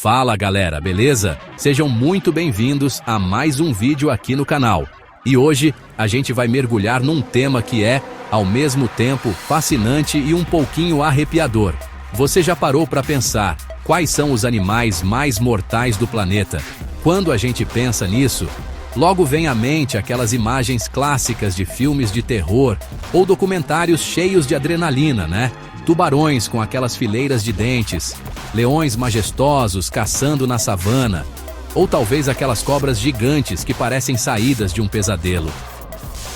Fala galera, beleza? Sejam muito bem-vindos a mais um vídeo aqui no canal. E hoje a gente vai mergulhar num tema que é, ao mesmo tempo, fascinante e um pouquinho arrepiador. Você já parou para pensar quais são os animais mais mortais do planeta? Quando a gente pensa nisso, logo vem à mente aquelas imagens clássicas de filmes de terror ou documentários cheios de adrenalina, né? Tubarões com aquelas fileiras de dentes, leões majestosos caçando na savana, ou talvez aquelas cobras gigantes que parecem saídas de um pesadelo.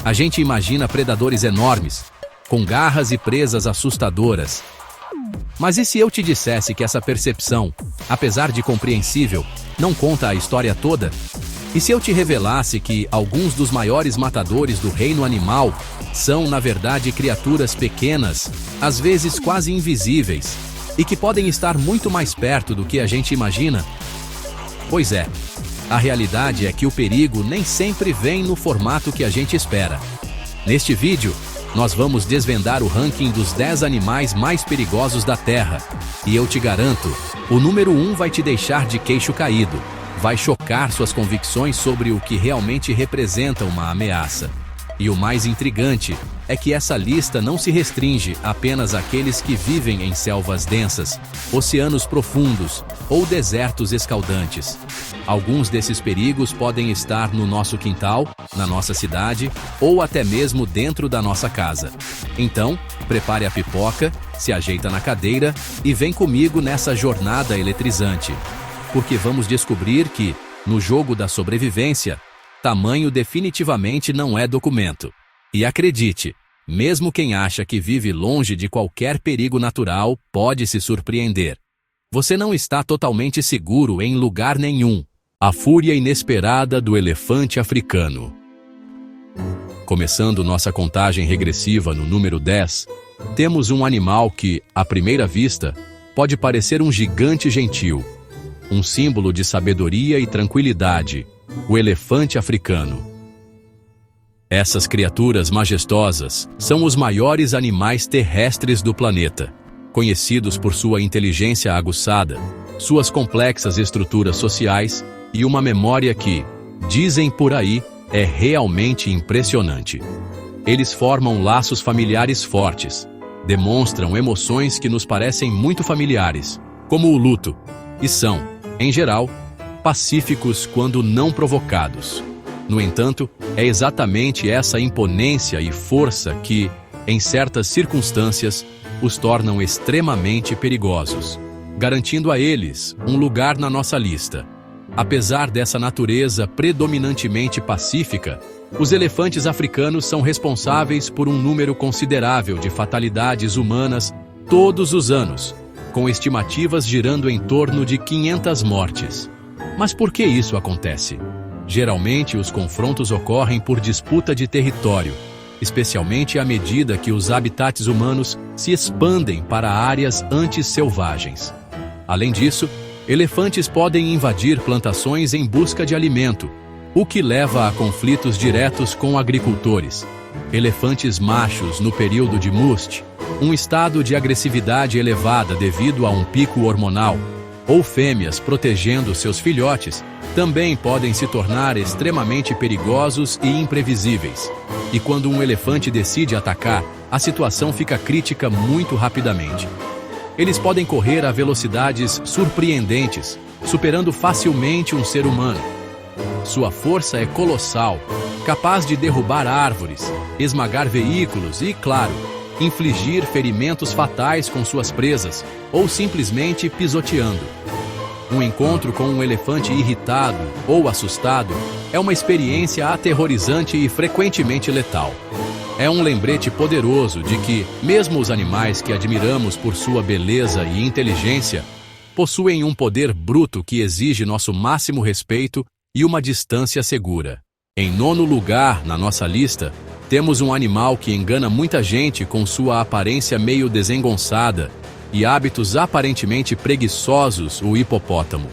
A gente imagina predadores enormes, com garras e presas assustadoras. Mas e se eu te dissesse que essa percepção, apesar de compreensível, não conta a história toda? E se eu te revelasse que alguns dos maiores matadores do reino animal são, na verdade, criaturas pequenas, às vezes quase invisíveis, e que podem estar muito mais perto do que a gente imagina? Pois é, a realidade é que o perigo nem sempre vem no formato que a gente espera. Neste vídeo, nós vamos desvendar o ranking dos 10 animais mais perigosos da Terra. E eu te garanto, o número 1 vai te deixar de queixo caído. Vai chocar suas convicções sobre o que realmente representa uma ameaça. E o mais intrigante é que essa lista não se restringe apenas àqueles que vivem em selvas densas, oceanos profundos ou desertos escaldantes. Alguns desses perigos podem estar no nosso quintal, na nossa cidade ou até mesmo dentro da nossa casa. Então, prepare a pipoca, se ajeita na cadeira e vem comigo nessa jornada eletrizante. Porque vamos descobrir que, no jogo da sobrevivência, tamanho definitivamente não é documento. E acredite, mesmo quem acha que vive longe de qualquer perigo natural pode se surpreender. Você não está totalmente seguro em lugar nenhum. A fúria inesperada do elefante africano. Começando nossa contagem regressiva no número 10, temos um animal que, à primeira vista, pode parecer um gigante gentil. Um símbolo de sabedoria e tranquilidade, o elefante africano. Essas criaturas majestosas são os maiores animais terrestres do planeta, conhecidos por sua inteligência aguçada, suas complexas estruturas sociais e uma memória que, dizem por aí, é realmente impressionante. Eles formam laços familiares fortes, demonstram emoções que nos parecem muito familiares, como o luto, e são, em geral, pacíficos quando não provocados. No entanto, é exatamente essa imponência e força que, em certas circunstâncias, os tornam extremamente perigosos, garantindo a eles um lugar na nossa lista. Apesar dessa natureza predominantemente pacífica, os elefantes africanos são responsáveis por um número considerável de fatalidades humanas todos os anos, com estimativas girando em torno de 500 mortes. Mas por que isso acontece? Geralmente, os confrontos ocorrem por disputa de território, especialmente à medida que os habitats humanos se expandem para áreas antes selvagens. Além disso, elefantes podem invadir plantações em busca de alimento, o que leva a conflitos diretos com agricultores. Elefantes machos no período de musth, um estado de agressividade elevada devido a um pico hormonal, ou fêmeas protegendo seus filhotes, também podem se tornar extremamente perigosos e imprevisíveis. E quando um elefante decide atacar, a situação fica crítica muito rapidamente. Eles podem correr a velocidades surpreendentes, superando facilmente um ser humano. Sua força é colossal, capaz de derrubar árvores, esmagar veículos e, claro, infligir ferimentos fatais com suas presas, ou simplesmente pisoteando. Um encontro com um elefante irritado ou assustado é uma experiência aterrorizante e frequentemente letal. É um lembrete poderoso de que, mesmo os animais que admiramos por sua beleza e inteligência, possuem um poder bruto que exige nosso máximo respeito e uma distância segura. Em nono lugar na nossa lista, temos um animal que engana muita gente com sua aparência meio desengonçada e hábitos aparentemente preguiçosos, o hipopótamo.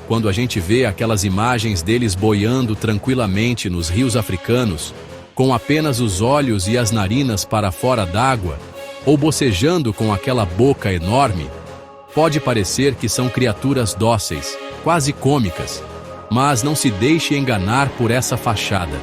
Quando a gente vê aquelas imagens deles boiando tranquilamente nos rios africanos, com apenas os olhos e as narinas para fora d'água, ou bocejando com aquela boca enorme, Pode parecer que são criaturas dóceis, quase cômicas, mas não se deixe enganar por essa fachada.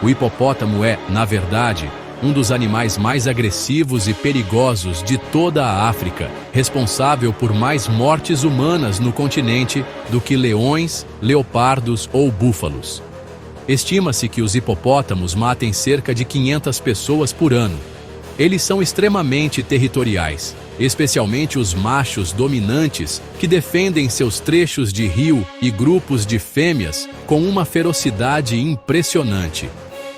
O hipopótamo é, na verdade, um dos animais mais agressivos e perigosos de toda a África, responsável por mais mortes humanas no continente do que leões, leopardos ou búfalos. Estima-se que os hipopótamos matem cerca de 500 pessoas por ano. Eles são extremamente territoriais, especialmente os machos dominantes que defendem seus trechos de rio e grupos de fêmeas com uma ferocidade impressionante.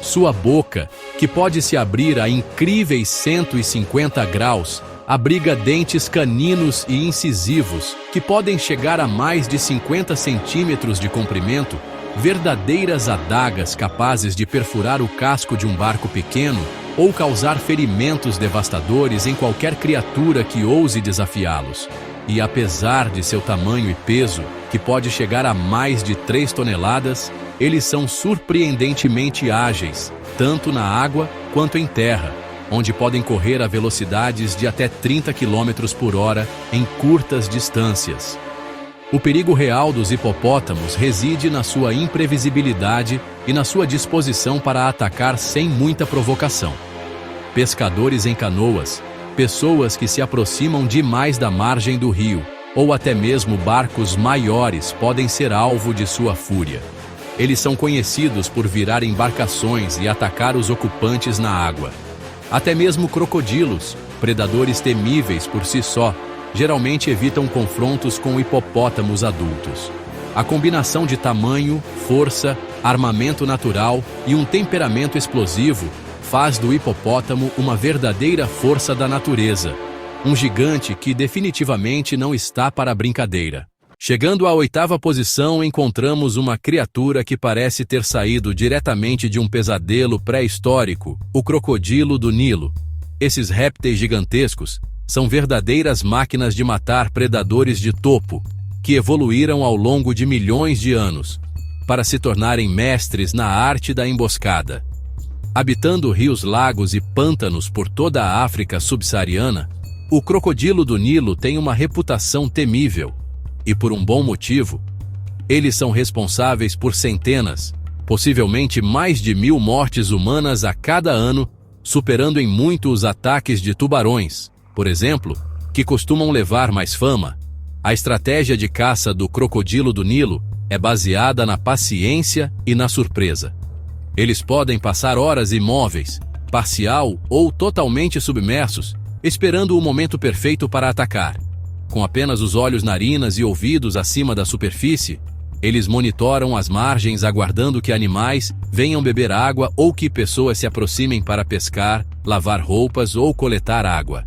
Sua boca, que pode se abrir a incríveis 150 graus, abriga dentes caninos e incisivos que podem chegar a mais de 50 centímetros de comprimento, verdadeiras adagas capazes de perfurar o casco de um barco pequeno ou causar ferimentos devastadores em qualquer criatura que ouse desafiá-los. E apesar de seu tamanho e peso, que pode chegar a mais de 3 toneladas, eles são surpreendentemente ágeis, tanto na água quanto em terra, onde podem correr a velocidades de até 30 km por hora em curtas distâncias. O perigo real dos hipopótamos reside na sua imprevisibilidade e na sua disposição para atacar sem muita provocação. Pescadores em canoas, pessoas que se aproximam demais da margem do rio, ou até mesmo barcos maiores podem ser alvo de sua fúria. Eles são conhecidos por virar embarcações e atacar os ocupantes na água. Até mesmo crocodilos, predadores temíveis por si só, geralmente evitam confrontos com hipopótamos adultos. A combinação de tamanho, força, armamento natural e um temperamento explosivo faz do hipopótamo uma verdadeira força da natureza, um gigante que definitivamente não está para brincadeira. Chegando à 8ª posição, encontramos uma criatura que parece ter saído diretamente de um pesadelo pré-histórico, o crocodilo do Nilo. Esses répteis gigantescos são verdadeiras máquinas de matar predadores de topo, que evoluíram ao longo de milhões de anos, para se tornarem mestres na arte da emboscada. Habitando rios, lagos e pântanos por toda a África subsaariana, o crocodilo do Nilo tem uma reputação temível, e por um bom motivo. Eles são responsáveis por centenas, possivelmente mais de 1000 mortes humanas a cada ano, superando em muito os ataques de tubarões, por exemplo, que costumam levar mais fama. A estratégia de caça do crocodilo do Nilo é baseada na paciência e na surpresa. Eles podem passar horas imóveis, parcial ou totalmente submersos, esperando o momento perfeito para atacar. Com apenas os olhos, narinas e ouvidos acima da superfície, eles monitoram as margens aguardando que animais venham beber água ou que pessoas se aproximem para pescar, lavar roupas ou coletar água.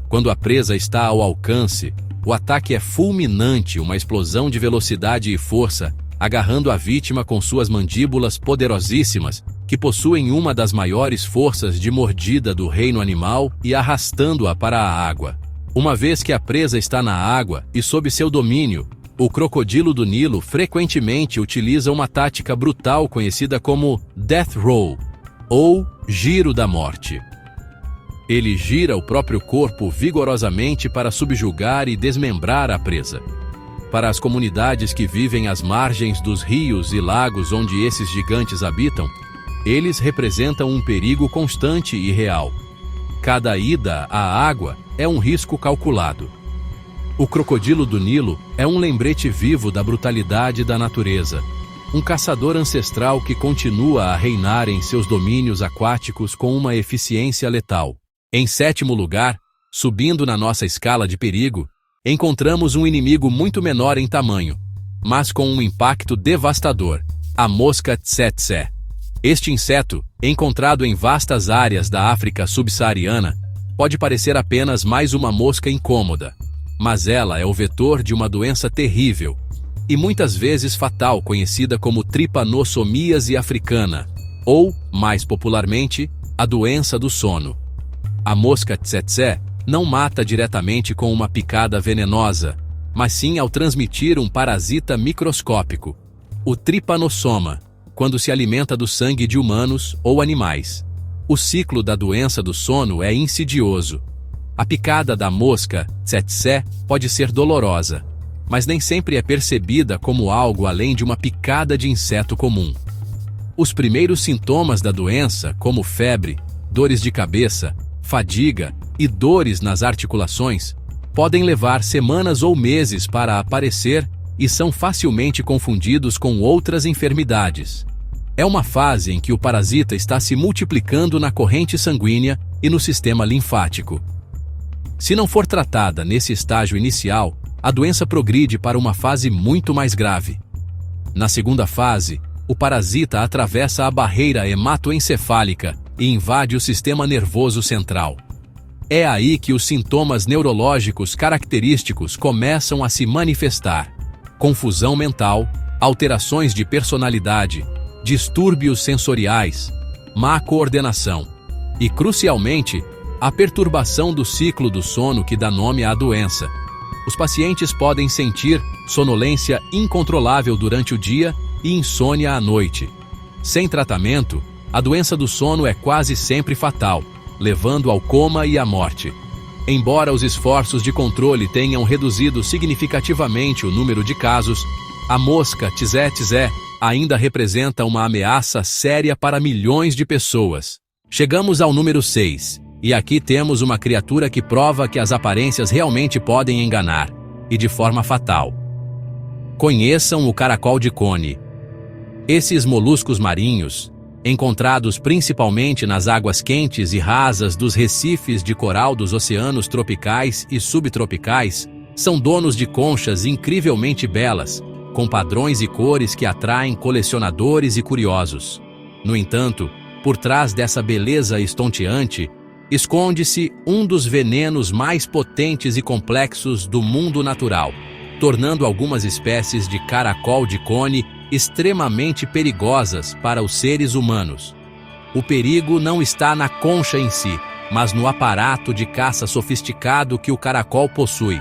Quando a presa está ao alcance, o ataque é fulminante, uma explosão de velocidade e força, agarrando a vítima com suas mandíbulas poderosíssimas, que possuem uma das maiores forças de mordida do reino animal, e arrastando-a para a água. Uma vez que a presa está na água e sob seu domínio, o crocodilo do Nilo frequentemente utiliza uma tática brutal conhecida como death roll, ou giro da morte. Ele gira o próprio corpo vigorosamente para subjugar e desmembrar a presa. Para as comunidades que vivem às margens dos rios e lagos onde esses gigantes habitam, eles representam um perigo constante e real. Cada ida à água é um risco calculado. O crocodilo do Nilo é um lembrete vivo da brutalidade da natureza, um caçador ancestral que continua a reinar em seus domínios aquáticos com uma eficiência letal. Em 7º lugar, subindo na nossa escala de perigo, encontramos um inimigo muito menor em tamanho, mas com um impacto devastador: a mosca tsetse. Este inseto, encontrado em vastas áreas da África subsaariana, pode parecer apenas mais uma mosca incômoda, mas ela é o vetor de uma doença terrível e muitas vezes fatal conhecida como tripanossomíase africana, ou, mais popularmente, a doença do sono. A mosca tsetse não mata diretamente com uma picada venenosa, mas sim ao transmitir um parasita microscópico, o tripanossoma, quando se alimenta do sangue de humanos ou animais. O ciclo da doença do sono é insidioso. A picada da mosca tsetse pode ser dolorosa, mas nem sempre é percebida como algo além de uma picada de inseto comum. Os primeiros sintomas da doença, como febre, dores de cabeça, fadiga e dores nas articulações, podem levar semanas ou meses para aparecer e são facilmente confundidos com outras enfermidades. É uma fase em que o parasita está se multiplicando na corrente sanguínea e no sistema linfático. Se não for tratada nesse estágio inicial, a doença progride para uma fase muito mais grave. Na segunda fase, o parasita atravessa a barreira hematoencefálica e invade o sistema nervoso central. É aí que os sintomas neurológicos característicos começam a se manifestar: confusão mental, alterações de personalidade, distúrbios sensoriais, má coordenação e, crucialmente, a perturbação do ciclo do sono que dá nome à doença. Os pacientes podem sentir sonolência incontrolável durante o dia e insônia à noite. Sem tratamento, a doença do sono é quase sempre fatal, levando ao coma e à morte. Embora os esforços de controle tenham reduzido significativamente o número de casos, a mosca tsetse ainda representa uma ameaça séria para milhões de pessoas. Chegamos ao número 6, e aqui temos uma criatura que prova que as aparências realmente podem enganar, e de forma fatal. Conheçam o caracol de cone. Esses moluscos marinhos, encontrados principalmente nas águas quentes e rasas dos recifes de coral dos oceanos tropicais e subtropicais, são donos de conchas incrivelmente belas, com padrões e cores que atraem colecionadores e curiosos. No entanto, por trás dessa beleza estonteante, esconde-se um dos venenos mais potentes e complexos do mundo natural, tornando algumas espécies de caracol de cone extremamente perigosas para os seres humanos. O perigo não está na concha em si, mas no aparato de caça sofisticado que o caracol possui.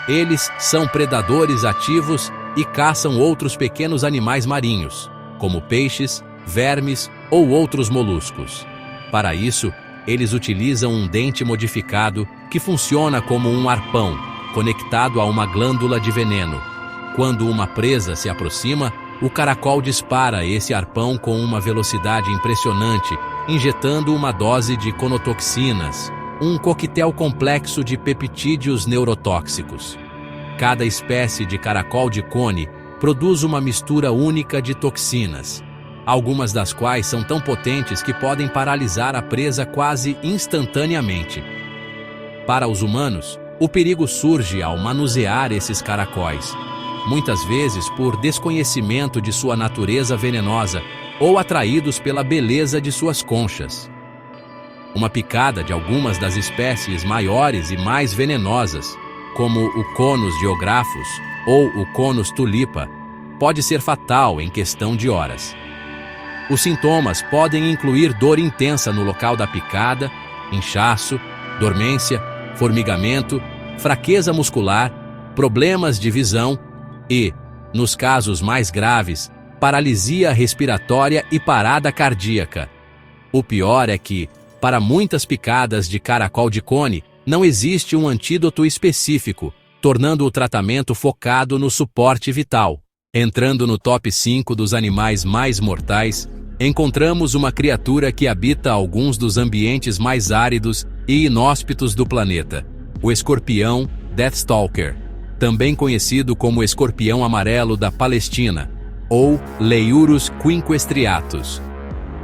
Eles são predadores ativos e caçam outros pequenos animais marinhos, como peixes, vermes ou outros moluscos. Para isso, eles utilizam um dente modificado que funciona como um arpão, conectado a uma glândula de veneno. Quando uma presa se aproxima, o caracol dispara esse arpão com uma velocidade impressionante, injetando uma dose de conotoxinas, um coquetel complexo de peptídeos neurotóxicos. Cada espécie de caracol de cone produz uma mistura única de toxinas, algumas das quais são tão potentes que podem paralisar a presa quase instantaneamente. Para os humanos, o perigo surge ao manusear esses caracóis, muitas vezes por desconhecimento de sua natureza venenosa ou atraídos pela beleza de suas conchas. Uma picada de algumas das espécies maiores e mais venenosas, como o Conus geographus ou o Conus tulipa, pode ser fatal em questão de horas. Os sintomas podem incluir dor intensa no local da picada, inchaço, dormência, formigamento, fraqueza muscular, problemas de visão e, nos casos mais graves, paralisia respiratória e parada cardíaca. O pior é que, para muitas picadas de caracol de cone, não existe um antídoto específico, tornando o tratamento focado no suporte vital. Entrando no top 5 dos animais mais mortais, encontramos uma criatura que habita alguns dos ambientes mais áridos e inóspitos do planeta: o escorpião Deathstalker, também conhecido como escorpião amarelo da Palestina, ou Leiurus quinquestriatus.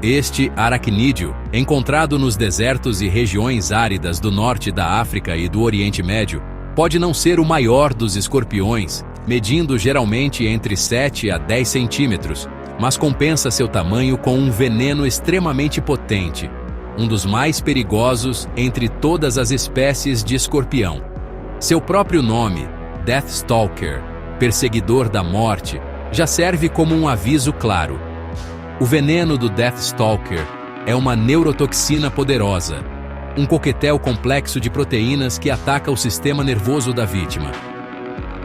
Este aracnídeo, encontrado nos desertos e regiões áridas do norte da África e do Oriente Médio, pode não ser o maior dos escorpiões, medindo geralmente entre 7 a 10 centímetros, mas compensa seu tamanho com um veneno extremamente potente, um dos mais perigosos entre todas as espécies de escorpião. Seu próprio nome, Deathstalker, perseguidor da morte, já serve como um aviso claro. O veneno do Deathstalker é uma neurotoxina poderosa, um coquetel complexo de proteínas que ataca o sistema nervoso da vítima.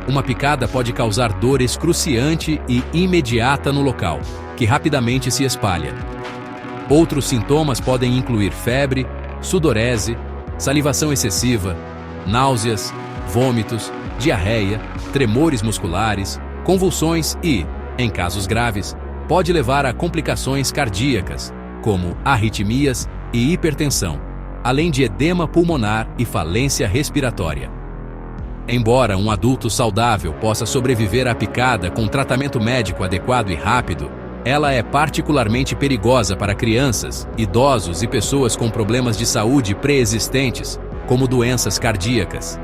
Uma picada pode causar dor excruciante e imediata no local, que rapidamente se espalha. Outros sintomas podem incluir febre, sudorese, salivação excessiva, náuseas, vômitos, diarreia, tremores musculares, convulsões e, em casos graves, pode levar a complicações cardíacas, como arritmias e hipertensão, além de edema pulmonar e falência respiratória. Embora um adulto saudável possa sobreviver à picada com tratamento médico adequado e rápido, ela é particularmente perigosa para crianças, idosos e pessoas com problemas de saúde pré-existentes, como doenças cardíacas.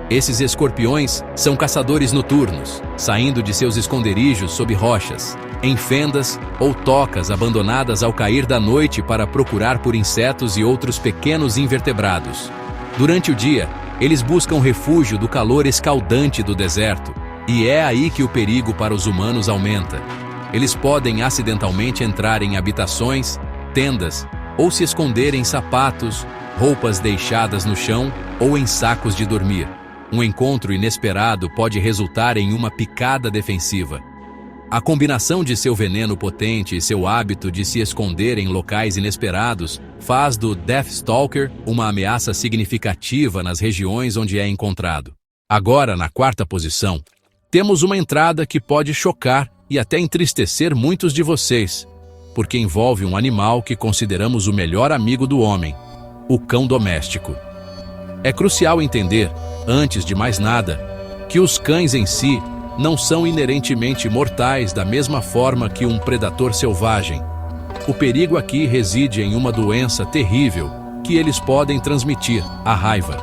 Esses escorpiões são caçadores noturnos, saindo de seus esconderijos sob rochas, em fendas ou tocas abandonadas ao cair da noite para procurar por insetos e outros pequenos invertebrados. Durante o dia, eles buscam refúgio do calor escaldante do deserto, e é aí que o perigo para os humanos aumenta. Eles podem acidentalmente entrar em habitações, tendas, ou se esconder em sapatos, roupas deixadas no chão ou em sacos de dormir. Um encontro inesperado pode resultar em uma picada defensiva. A combinação de seu veneno potente e seu hábito de se esconder em locais inesperados faz do Deathstalker uma ameaça significativa nas regiões onde é encontrado. Agora, na quarta posição, temos uma entrada que pode chocar e até entristecer muitos de vocês, porque envolve um animal que consideramos o melhor amigo do homem, o cão doméstico. É crucial entender, antes de mais nada, que os cães em si não são inerentemente mortais da mesma forma que um predador selvagem. O perigo aqui reside em uma doença terrível que eles podem transmitir, a raiva.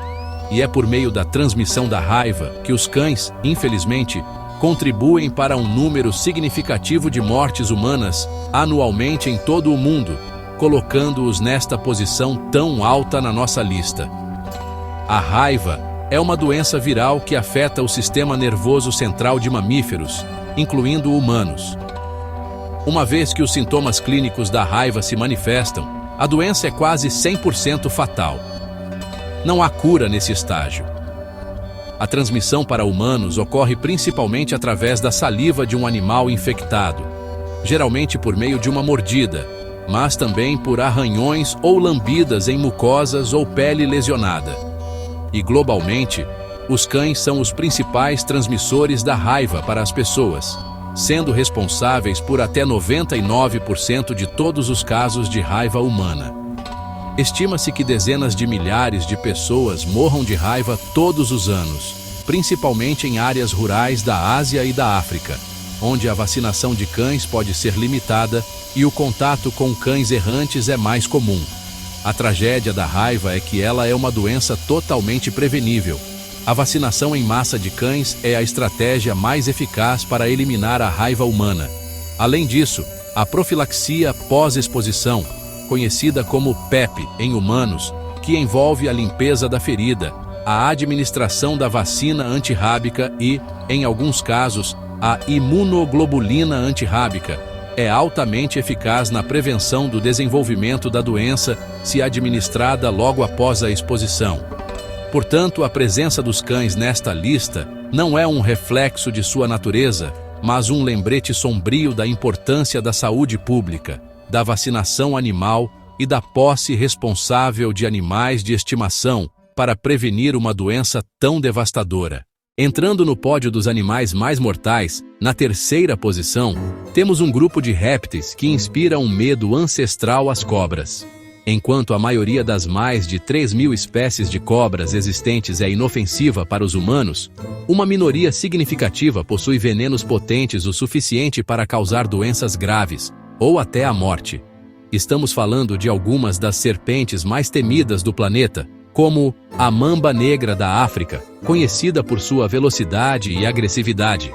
E é por meio da transmissão da raiva que os cães, infelizmente, contribuem para um número significativo de mortes humanas anualmente em todo o mundo, colocando-os nesta posição tão alta na nossa lista. A raiva é uma doença viral que afeta o sistema nervoso central de mamíferos, incluindo humanos. Uma vez que os sintomas clínicos da raiva se manifestam, a doença é quase 100% fatal. Não há cura nesse estágio. A transmissão para humanos ocorre principalmente através da saliva de um animal infectado, geralmente por meio de uma mordida, mas também por arranhões ou lambidas em mucosas ou pele lesionada. E globalmente, os cães são os principais transmissores da raiva para as pessoas, sendo responsáveis por até 99% de todos os casos de raiva humana. Estima-se que dezenas de milhares de pessoas morram de raiva todos os anos, principalmente em áreas rurais da Ásia e da África, onde a vacinação de cães pode ser limitada e o contato com cães errantes é mais comum. A tragédia da raiva é que ela é uma doença totalmente prevenível. A vacinação em massa de cães é a estratégia mais eficaz para eliminar a raiva humana. Além disso, a profilaxia pós-exposição, conhecida como PEP em humanos, que envolve a limpeza da ferida, a administração da vacina antirrábica e, em alguns casos, a imunoglobulina antirrábica, é altamente eficaz na prevenção do desenvolvimento da doença se administrada logo após a exposição. Portanto, a presença dos cães nesta lista não é um reflexo de sua natureza, mas um lembrete sombrio da importância da saúde pública, da vacinação animal e da posse responsável de animais de estimação para prevenir uma doença tão devastadora. Entrando no pódio dos animais mais mortais, na terceira posição, temos um grupo de répteis que inspira um medo ancestral às cobras. Enquanto a maioria das mais de 3.000 espécies de cobras existentes é inofensiva para os humanos, uma minoria significativa possui venenos potentes o suficiente para causar doenças graves, ou até a morte. Estamos falando de algumas das serpentes mais temidas do planeta, como a mamba negra da África, conhecida por sua velocidade e agressividade,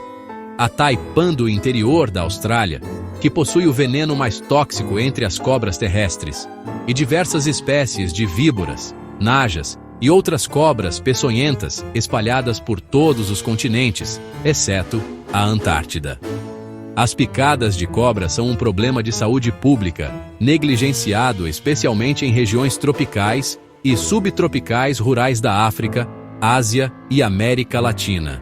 a taipan do interior da Austrália, que possui o veneno mais tóxico entre as cobras terrestres, e diversas espécies de víboras, najas e outras cobras peçonhentas espalhadas por todos os continentes, exceto a Antártida. As picadas de cobra são um problema de saúde pública, negligenciado especialmente em regiões tropicais e subtropicais rurais da África, Ásia e América Latina.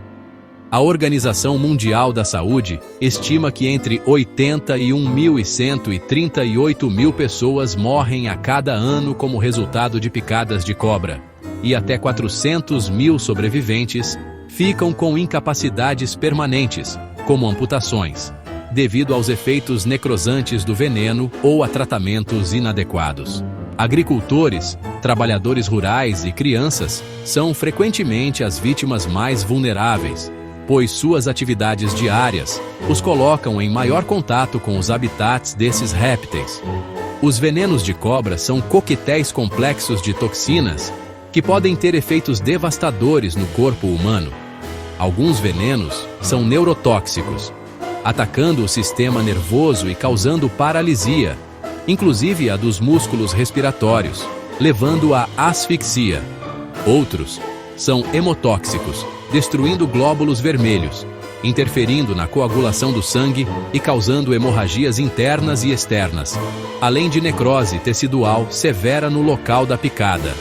A Organização Mundial da Saúde estima que entre 81.000 e 138.000 pessoas morrem a cada ano como resultado de picadas de cobra, e até 400.000 sobreviventes ficam com incapacidades permanentes, como amputações, devido aos efeitos necrosantes do veneno ou a tratamentos inadequados. Agricultores, trabalhadores rurais e crianças são frequentemente as vítimas mais vulneráveis, pois suas atividades diárias os colocam em maior contato com os habitats desses répteis. Os venenos de cobra são coquetéis complexos de toxinas que podem ter efeitos devastadores no corpo humano. Alguns venenos são neurotóxicos, atacando o sistema nervoso e causando paralisia, inclusive a dos músculos respiratórios, levando à asfixia. Outros são hemotóxicos, destruindo glóbulos vermelhos, interferindo na coagulação do sangue e causando hemorragias internas e externas, além de necrose tecidual severa no local da picada.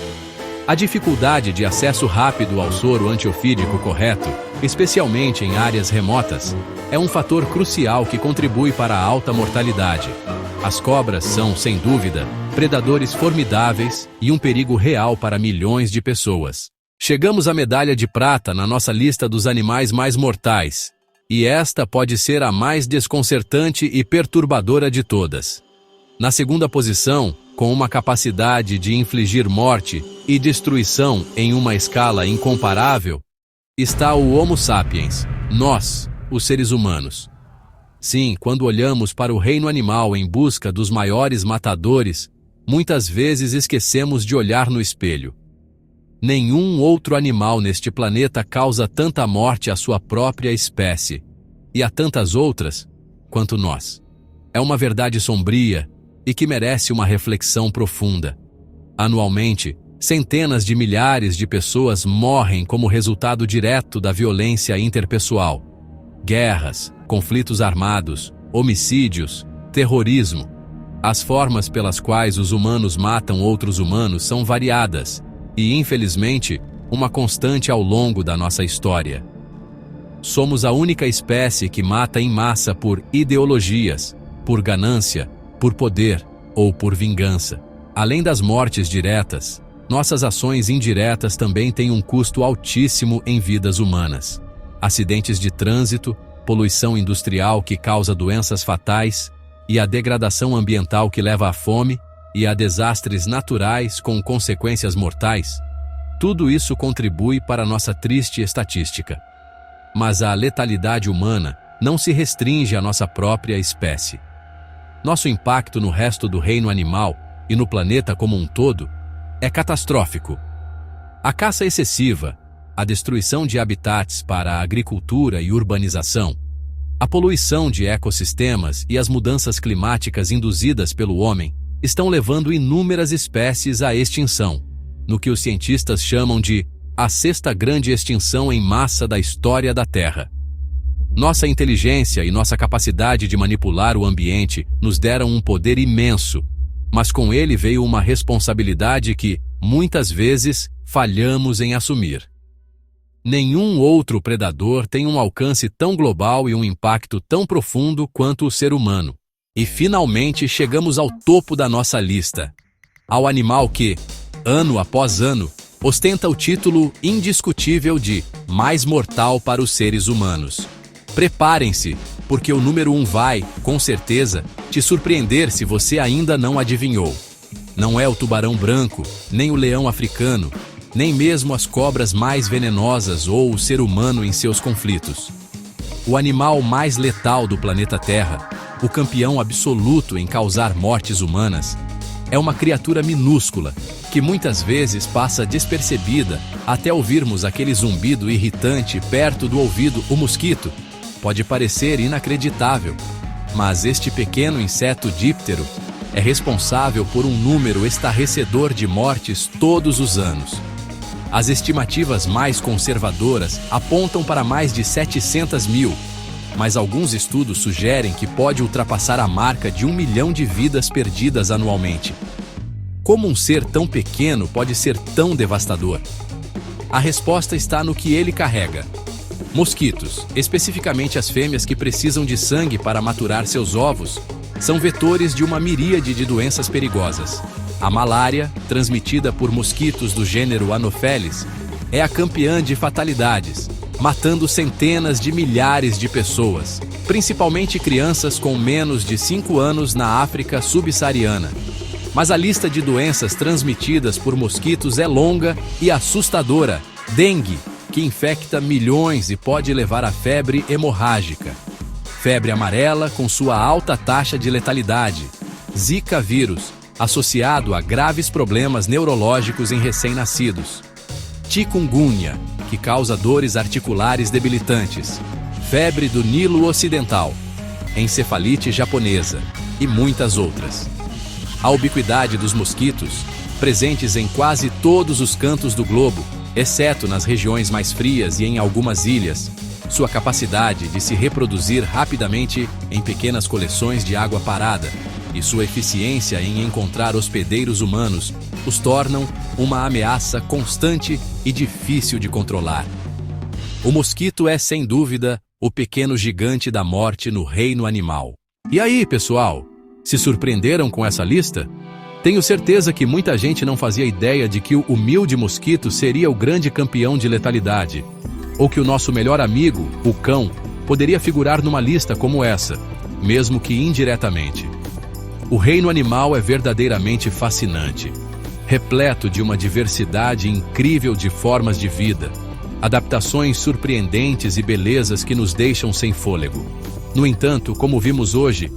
A dificuldade de acesso rápido ao soro antiofídico correto, especialmente em áreas remotas, é um fator crucial que contribui para a alta mortalidade. As cobras são, sem dúvida, predadores formidáveis e um perigo real para milhões de pessoas. Chegamos à medalha de prata na nossa lista dos animais mais mortais, e esta pode ser a mais desconcertante e perturbadora de todas. Na segunda posição, com uma capacidade de infligir morte e destruição em uma escala incomparável, está o Homo sapiens, nós, os seres humanos. Sim, quando olhamos para o reino animal em busca dos maiores matadores, muitas vezes esquecemos de olhar no espelho. Nenhum outro animal neste planeta causa tanta morte à sua própria espécie, e a tantas outras quanto nós. É uma verdade sombria e que merece uma reflexão profunda. Anualmente, centenas de milhares de pessoas morrem como resultado direto da violência interpessoal. Guerras, conflitos armados, homicídios, terrorismo. As formas pelas quais os humanos matam outros humanos são variadas e, infelizmente, uma constante ao longo da nossa história. Somos a única espécie que mata em massa por ideologias, por ganância, por poder ou por vingança. Além das mortes diretas, nossas ações indiretas também têm um custo altíssimo em vidas humanas. Acidentes de trânsito, poluição industrial que causa doenças fatais e a degradação ambiental que leva à fome e a desastres naturais com consequências mortais, tudo isso contribui para nossa triste estatística. Mas a letalidade humana não se restringe à nossa própria espécie. Nosso impacto no resto do reino animal e no planeta como um todo é catastrófico. A caça excessiva, a destruição de habitats para a agricultura e urbanização, a poluição de ecossistemas e as mudanças climáticas induzidas pelo homem estão levando inúmeras espécies à extinção, no que os cientistas chamam de a sexta grande extinção em massa da história da Terra. Nossa inteligência e nossa capacidade de manipular o ambiente nos deram um poder imenso, mas com ele veio uma responsabilidade que, muitas vezes, falhamos em assumir. Nenhum outro predador tem um alcance tão global e um impacto tão profundo quanto o ser humano. E finalmente chegamos ao topo da nossa lista, ao animal que, ano após ano, ostenta o título indiscutível de mais mortal para os seres humanos. Preparem-se, porque o número 1 vai, com certeza, te surpreender se você ainda não adivinhou. Não é o tubarão branco, nem o leão africano, nem mesmo as cobras mais venenosas ou o ser humano em seus conflitos. O animal mais letal do planeta Terra, o campeão absoluto em causar mortes humanas, é uma criatura minúscula, que muitas vezes passa despercebida até ouvirmos aquele zumbido irritante perto do ouvido, o mosquito. Pode parecer inacreditável, mas este pequeno inseto díptero é responsável por um número estarrecedor de mortes todos os anos. As estimativas mais conservadoras apontam para mais de 700.000, mas alguns estudos sugerem que pode ultrapassar a marca de 1 milhão de vidas perdidas anualmente. Como um ser tão pequeno pode ser tão devastador? A resposta está no que ele carrega. Mosquitos, especificamente as fêmeas que precisam de sangue para maturar seus ovos, são vetores de uma miríade de doenças perigosas. A malária, transmitida por mosquitos do gênero Anopheles, é a campeã de fatalidades, matando centenas de milhares de pessoas, principalmente crianças com menos de 5 anos na África subsaariana. Mas a lista de doenças transmitidas por mosquitos é longa e assustadora. Dengue, que infecta milhões e pode levar à febre hemorrágica. Febre amarela, com sua alta taxa de letalidade. Zika vírus, associado a graves problemas neurológicos em recém-nascidos. Chikungunya, que causa dores articulares debilitantes. Febre do Nilo Ocidental. Encefalite japonesa e muitas outras. A ubiquidade dos mosquitos, presentes em quase todos os cantos do globo, exceto nas regiões mais frias e em algumas ilhas, sua capacidade de se reproduzir rapidamente em pequenas coleções de água parada e sua eficiência em encontrar hospedeiros humanos os tornam uma ameaça constante e difícil de controlar. O mosquito é, sem dúvida, o pequeno gigante da morte no reino animal. E aí, pessoal? Se surpreenderam com essa lista? Tenho certeza que muita gente não fazia ideia de que o humilde mosquito seria o grande campeão de letalidade, ou que o nosso melhor amigo, o cão, poderia figurar numa lista como essa, mesmo que indiretamente. O reino animal é verdadeiramente fascinante, repleto de uma diversidade incrível de formas de vida, adaptações surpreendentes e belezas que nos deixam sem fôlego. No entanto, como vimos hoje,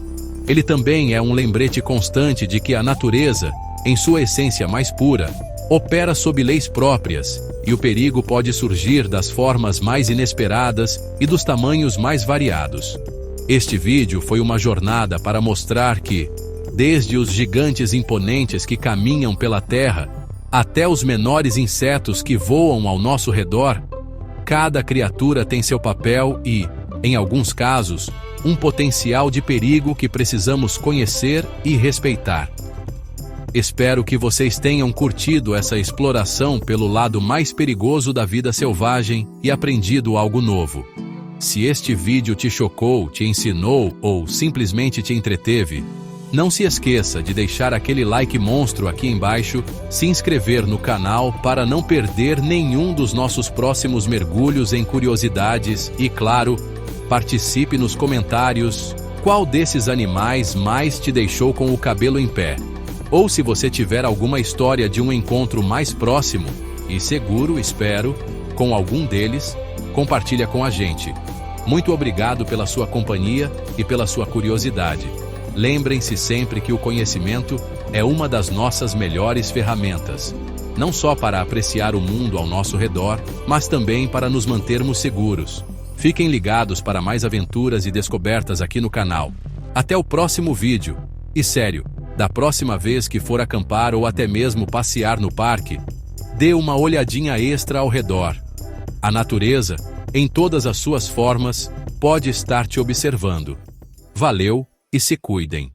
ele também é um lembrete constante de que a natureza, em sua essência mais pura, opera sob leis próprias, e o perigo pode surgir das formas mais inesperadas e dos tamanhos mais variados. Este vídeo foi uma jornada para mostrar que, desde os gigantes imponentes que caminham pela terra, até os menores insetos que voam ao nosso redor, cada criatura tem seu papel e, em alguns casos, um potencial de perigo que precisamos conhecer e respeitar. Espero que vocês tenham curtido essa exploração pelo lado mais perigoso da vida selvagem e aprendido algo novo. Se este vídeo te chocou, te ensinou ou simplesmente te entreteve, não se esqueça de deixar aquele like monstro aqui embaixo, se inscrever no canal para não perder nenhum dos nossos próximos mergulhos em curiosidades e, claro, participe nos comentários qual desses animais mais te deixou com o cabelo em pé. Ou se você tiver alguma história de um encontro mais próximo e seguro, espero, com algum deles, compartilha com a gente. Muito obrigado pela sua companhia e pela sua curiosidade. Lembrem-se sempre que o conhecimento é uma das nossas melhores ferramentas, não só para apreciar o mundo ao nosso redor, mas também para nos mantermos seguros. Fiquem ligados para mais aventuras e descobertas aqui no canal. Até o próximo vídeo. E sério, da próxima vez que for acampar ou até mesmo passear no parque, dê uma olhadinha extra ao redor. A natureza, em todas as suas formas, pode estar te observando. Valeu e se cuidem!